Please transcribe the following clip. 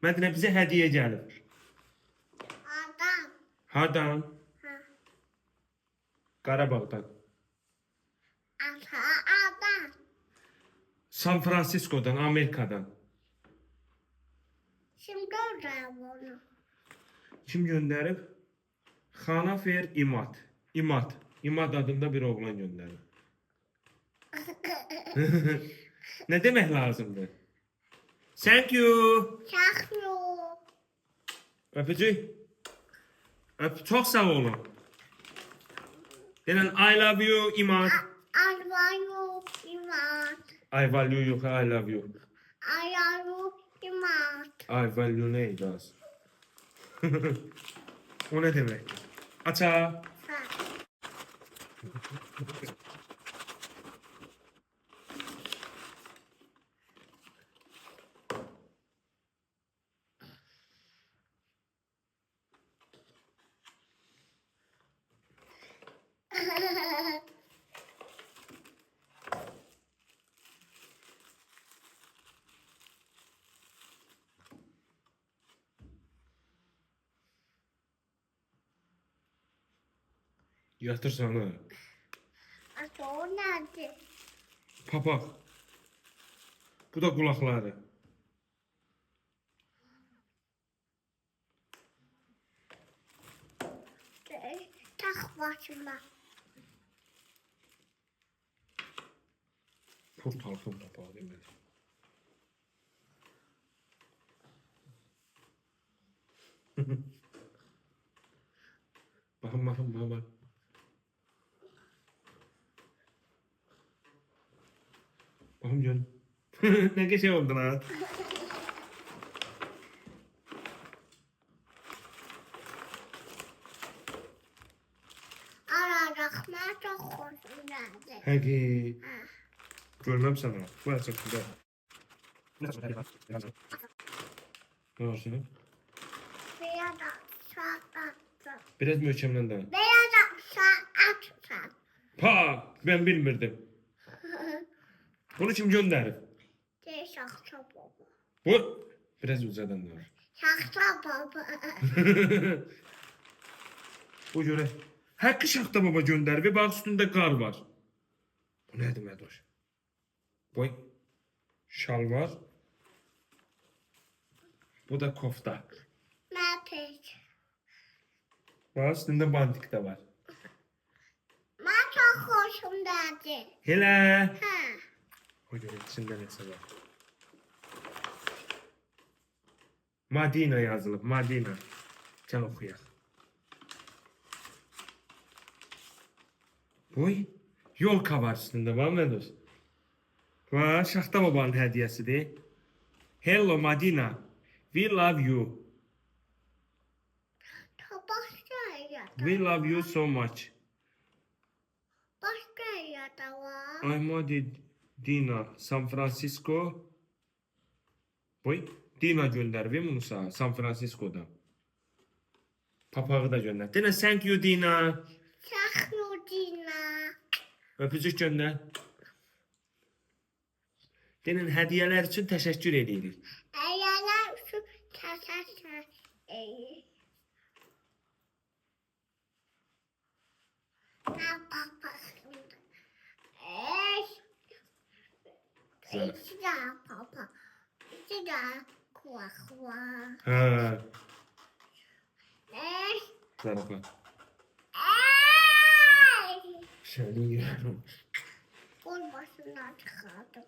Mədinə bizə hədiyyə gəlib. Adam. Hardan? Ha. Qarabağdan. Ata adam. San Fransisko'dan, Amerika'dan. Şimdi oraya bunu. Kim gönderib? Xanafer İmad. İmad. İmad adında bir oğlan gönderib. Ne demek lazımdır? Thank you. Çakıyor. Öpücük. Çok sağ olun. Denen I love you İmad. Arvayu imat. I value you, I love you. Ayaru imat. I value neydi az? O ne demek? Aça. Ha. Yatır sana. Ata o nerede? Papaq. Bu da kulakları. Tak başıma. Portalkın papağı demek. Bakın bakın. Bakın canım. Ne geçe oldun ha? Ara rahmet çok hoşum geldi. Peki. Ha. Görmem sana. Bu çok güzel. Ne var senin? Beyaz aksa atsa. Biraz möhkemlen de. Beyaz aksa atsa. Pa! Ben bilmirdim. Bunu kim gönderib? De şaksa baba. Bu biraz uzadan da var. Şaksa baba. Bu göre. Hakkı Şaxta baba gönderib ve bax üstündə qar var. Bu nədir Mədoş? Boy. Şal var. Bu da kofta. Ne pek? Bax üstündə bantik de var. Ben çok hoşum geldi. Hele. Ha. O göre içində nəsə var. Madina yazılıb. Madina. Gəl oxuyaq. Boy. Yolka var üstündə var Mədoş. Va, Şaxta babanın hədiyyəsidir. Hello Madina. We love you. Başka yerde. We love you so much. Başka yerde var. I'm Dina, San Francisco. Boy, Dina gönderdim bunu sana, San Francisco'dan. Papağı da gönder. Dene thank you Dina. Çakıyor Dina. Öpücük gönder. Denin hediyeler için teşekkür edirik. Ayalar şu tasarsa. Ne babasın? Güzel. İki daha baba. İki daha kulak var. Ha, Ey. güzel okla. Ey. Şöyle yiyorum. Bol başından çıkardım.